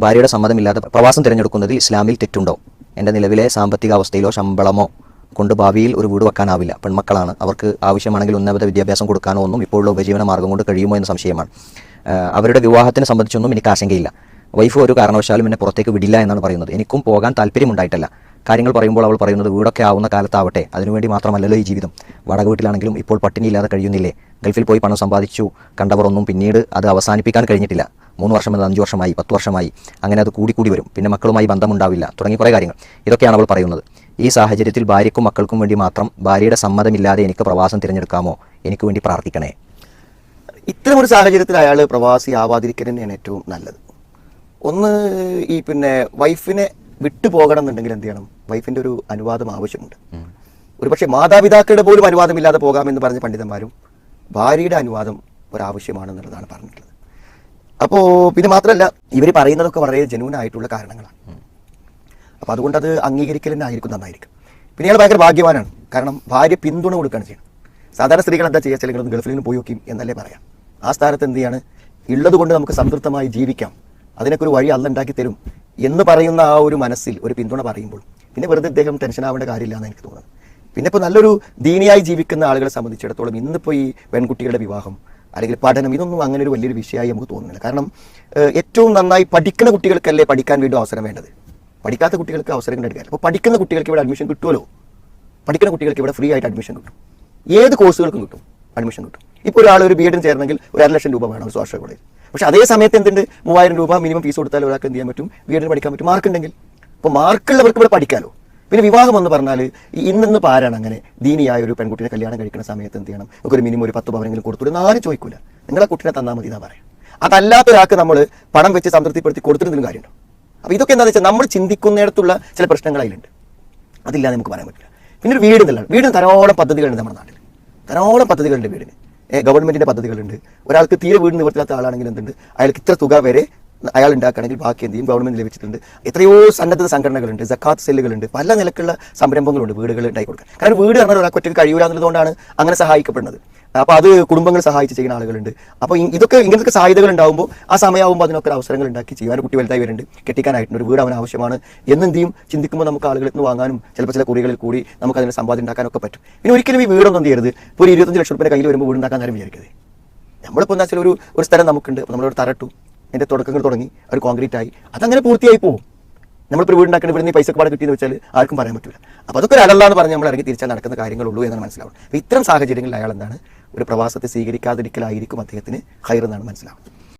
ഭാര്യയുടെ സമ്മതമില്ലാതെ പ്രവാസം തിരഞ്ഞെടുക്കുന്നതിൽ ഇസ്ലാമിൽ തെറ്റുണ്ടോ? എൻ്റെ നിലവിലെ സാമ്പത്തിക അവസ്ഥയിലോ ശമ്പളമോ കൊണ്ട് ഭാവിയിൽ ഒരു വീട് വെക്കാനാവില്ല. പെൺമക്കളാണ്, അവർക്ക് ആവശ്യമാണെങ്കിൽ ഉന്നത വിദ്യാഭ്യാസം കൊടുക്കാനോ ഒന്നും ഇപ്പോഴുള്ള ഉപജീവന മാർഗ്ഗം കൊണ്ട് കഴിയുമോ എന്ന സംശയമാണ്. അവരുടെ വിവാഹത്തിനെ സംബന്ധിച്ചൊന്നും എനിക്ക് ആശങ്കയില്ല. വൈഫ് ഒരു കാരണവശാലും എന്നെ പുറത്തേക്ക് വിടില്ല എന്നാണ് പറയുന്നത്. എനിക്കും പോകാൻ താല്പര്യമുണ്ടായിട്ടല്ല. കാര്യങ്ങൾ പറയുമ്പോൾ അവൾ പറയുന്നത് വീടൊക്കെ ആവുന്ന കാലത്താവട്ടെ, അതിനുവേണ്ടി മാത്രമല്ലല്ലോ ഈ ജീവിതം. വാടക വീട്ടിലാണെങ്കിലും ഇപ്പോൾ പട്ടിണിയില്ലാതെ കഴിയുന്നില്ലേ? ഗൾഫിൽ പോയി പണം സമ്പാദിച്ചു കണ്ടവർ ഒന്നും പിന്നീട് അത് അവസാനിപ്പിക്കാൻ കഴിഞ്ഞിട്ടില്ല. 3 വർഷം എന്നത് 5 വർഷമായി, 10 വർഷമായി, അങ്ങനെ അത് കൂടി വരും. പിന്നെ മക്കളുമായി ബന്ധമുണ്ടാവില്ല, തുടങ്ങി കുറേ കാര്യങ്ങൾ. ഇതൊക്കെയാണ് അവൾ പറയുന്നത്. ഈ സാഹചര്യത്തിൽ ഭാര്യയ്ക്കും മക്കൾക്കും വേണ്ടി മാത്രം ഭാര്യയുടെ സമ്മതമില്ലാതെ എനിക്ക് പ്രവാസം തിരഞ്ഞെടുക്കാമോ? എനിക്ക് വേണ്ടി പ്രാർത്ഥിക്കണേ. ഇത്തരമൊരു സാഹചര്യത്തിൽ അയാൾ പ്രവാസി ആവാതിരിക്കൽ തന്നെയാണ് ഏറ്റവും നല്ലത്. ഒന്ന്, ഈ വൈഫിനെ വിട്ടു പോകണം എന്നുണ്ടെങ്കിൽ എന്ത് ചെയ്യണം? വൈഫിൻ്റെ ഒരു അനുവാദം ആവശ്യമുണ്ട്. ഒരുപക്ഷെ മാതാപിതാക്കളുടെ പോലും അനുവാദമില്ലാതെ പോകാമെന്ന് പറഞ്ഞ പണ്ഡിതന്മാരും ഭാര്യയുടെ അനുവാദം ഒരാവശ്യമാണെന്നുള്ളതാണ് പറഞ്ഞിട്ടുള്ളത്. അപ്പോൾ പിന്നെ മാത്രമല്ല, ഇവർ പറയുന്നതൊക്കെ വളരെ ജെന്യൂൻ ആയിട്ടുള്ള കാരണങ്ങളാണ്. അപ്പോൾ അതുകൊണ്ട് അത് അംഗീകരിക്കൽ തന്നെ ആയിരിക്കും നന്നായിരിക്കും. പിന്നെ ഇയാൾ ഭയങ്കര ഭാഗ്യവാനാണ്. കാരണം ഭാര്യ പിന്തുണ കൊടുക്കുകയാണ് ചെയ്യുന്നത്. സാധാരണ സ്ത്രീകൾ എന്താ ചെയ്യുക? ചിലങ്ങളൊന്നും ഗൾഫിൽ പോയി നോക്കി എന്നല്ലേ പറയാം. ആ സ്ഥാനത്ത് എന്ത് ചെയ്യാണ്? ഉള്ളത് കൊണ്ട് നമുക്ക് സംതൃപ്തമായി ജീവിക്കാം, അതിനൊക്കെ ഒരു വഴി അല്ല ഉണ്ടാക്കി തരും എന്ന് പറയുന്ന ആ ഒരു മനസ്സിൽ ഒരു പിന്തുണ പറയുമ്പോൾ പിന്നെ വെറുതെ ഇദ്ദേഹം ടെൻഷൻ ആവേണ്ട കാര്യമില്ല എന്ന് എനിക്ക് തോന്നുന്നത്. പിന്നെ ഇപ്പോൾ നല്ലൊരു ദീനിയായി ജീവിക്കുന്ന ആളുകളെ സംബന്ധിച്ചിടത്തോളം ഇന്നിപ്പോൾ ഈ പെൺകുട്ടികളുടെ വിവാഹം അല്ലെങ്കിൽ പഠനം ഇതൊന്നും അങ്ങനെ ഒരു വലിയൊരു വിഷയമായി നമുക്ക് തോന്നുന്നില്ല. കാരണം ഏറ്റവും നന്നായി പഠിക്കുന്ന കുട്ടികൾക്കല്ലേ പഠിക്കാൻ വീണ്ടും അവസരം വേണ്ടത്. പഠിക്കാത്ത കുട്ടികൾക്ക് അവസരം കണ്ടെടുക്കുക. അപ്പോൾ പഠിക്കുന്ന കുട്ടികൾക്ക് ഇവിടെ അഡ്മിഷൻ കിട്ടുമല്ലോ. പഠിക്കുന്ന കുട്ടികൾക്ക് ഇവിടെ ഫ്രീ ആയിട്ട് അഡ്മിഷൻ കിട്ടും. ഏത് കോഴ്സുകൾക്കും കിട്ടും, അഡ്മിഷൻ കിട്ടും. ഇപ്പോൾ ഒരാൾ ഒരു ബി എഡിന് ചേരണമെങ്കിൽ ഒരു 2,00,000 രൂപ വേണം സ്വാശ്രയ കോളേജ്. പക്ഷേ അതേ സമയത്ത് എന്തുണ്ട്? 3,000 രൂപ മിനിമം ഫീസ് കൊടുത്താൽ ഒരാൾക്ക് എന്ത് ചെയ്യാൻ പറ്റും? ബി എഡിന് പഠിക്കാൻ പറ്റും, മാർക്ക് ഉണ്ടെങ്കിൽ. അപ്പോൾ മാർക്കുള്ളവർക്ക് ഇവിടെ പഠിക്കാമല്ലോ. പിന്നെ വിവാഹം എന്ന് പറഞ്ഞാൽ ഇന്ന് ആരാണ് അങ്ങനെ ദീനിയായ ഒരു പെൺകുട്ടിയെ കല്യാണം കഴിക്കുന്ന സമയത്ത് എന്ത് ചെയ്യണം? നമുക്കൊരു മിനിമം ഒരു 10 പവനെങ്കിലും കൊടുത്തിട്ട് ആരും ചോദിക്കില്ല, നിങ്ങളെ കുട്ടിനെ തന്നാൽ മതി എന്നാ പറയാം. അതല്ലാത്ത ഒരാൾക്ക് നമ്മൾ പണം വെച്ച് സംതൃപ്തിപ്പെടുത്തി കൊടുത്തിരുന്നതിന് കാര്യമുണ്ടോ? അപ്പോൾ ഇതൊക്കെ എന്താണെന്ന് വെച്ചാൽ നമ്മൾ ചിന്തിക്കുന്നിടത്തുള്ള ചില പ്രശ്നങ്ങൾ അതിലുണ്ട്. അതില്ലാതെ നമുക്ക് പറയാൻ പറ്റില്ല. പിന്നെ ഒരു വീട് എന്നുള്ളത്, വീടിന് ധാരാളം പദ്ധതികളുണ്ട് നമ്മുടെ നാട്ടിൽ. ധാരാളം പദ്ധതികളുണ്ട് വീടിന്. ഗവൺമെന്റിന്റെ പദ്ധതികളുണ്ട്. ഒരാൾക്ക് തീരെ വീട് നിവർത്തില്ലാത്ത ആളാണെങ്കിൽ എന്തുണ്ട്? അയാൾക്ക് ഇത്ര തുക വരെ അയാൾ ഉണ്ടാക്കുകയാണെങ്കിൽ ബാക്കി എന്ത് ചെയ്യും? ഗവൺമെന്റ് ലഭിച്ചിട്ടുണ്ട്. എത്രയോ സന്നദ്ധ സംഘടനകളുണ്ട്, സക്കാത്ത് സെല്ലുകളുണ്ട്, പല നിലക്കുള്ള സംരംഭങ്ങളുണ്ട് വീടുകൾ ഉണ്ടായി കൊടുക്കാൻ. കാരണം വീട് പറഞ്ഞാൽ ഒരാൾക്ക് ഒറ്റയ്ക്ക് കഴിയൂല എന്നുള്ളതുകൊണ്ടാണ് അങ്ങനെ സഹായിക്കപ്പെടുന്നത്. അപ്പോൾ അത് കുടുംബങ്ങൾ സഹായിച്ച് ചെയ്യുന്ന ആളുകളുണ്ട്. അപ്പോൾ ഇങ്ങനത്തെ സാധ്യതകൾ ഉണ്ടാകുമ്പോൾ ആ സമയമാകുമ്പോൾ അതിനൊക്കെ അവസരങ്ങൾ ഉണ്ടാക്കി ചെയ്യാൻ. കുട്ടി വലുതായി വരുന്നുണ്ട്, കെട്ടിക്കാനായിട്ടുണ്ട്, ഒരു വീട് അവന് ആവശ്യമാണ് എന്ത് ചെയ്യും? ചിന്തിക്കുമ്പോൾ നമുക്ക് ആളുകളിൽ നിന്ന് വാങ്ങാനും ചിലപ്പോൾ ചില കുറികളിൽ കൂടി നമുക്ക് അതിന് സമ്പാദ്യം ഉണ്ടാക്കാനൊക്കെ പറ്റും. പിന്നെ ഒരിക്കലും ഈ വീടൊന്നും എന്ത് ചെയ്യരുത്? ഇപ്പോൾ ഒരു 25 ലക്ഷം രൂപ കയ്യിൽ വരുമ്പോൾ വീട് ഉണ്ടാക്കാൻ കാര്യം വിചാരിക്കരുത്. നമ്മളിപ്പോൾ എന്താ വെച്ചാൽ ഒരു സ്ഥലം നമുക്കുണ്ട്, അപ്പോൾ നമ്മളൊരു തരട്ടു, അതിൻ്റെ തുടക്കങ്ങൾ തുടങ്ങി ഒരു കോൺക്രീറ്റ് ആയി, അതങ്ങനെ പൂർത്തിയായി പോകും. നമ്മളിപ്പോൾ വീടുണ്ടാക്കേണ്ട ഇവിടെ നിന്ന് പൈസ പാടെ കിട്ടിയെന്ന് വെച്ചാൽ ആർക്കും പറയാൻ പറ്റില്ല. അപ്പോൾ അതൊക്കെ ഒരു അടല്ലാന്ന് പറഞ്ഞ് നമ്മൾ ഇറങ്ങി തിരിച്ചാൽ നടക്കുന്ന കാര്യങ്ങളുള്ളൂ എന്നാണ് മനസ്സിലാവുന്നത്. അപ്പോൾ ഇത്തരം സാഹചര്യങ്ങളിൽ അയാൾ എന്താണ്? ഒരു പ്രവാസത്തെ സ്വീകരിക്കാതിരിക്കലായിരിക്കും അദ്ദേഹത്തിന് ഖൈർ എന്നാണ് മനസ്സിലാവുന്നത്.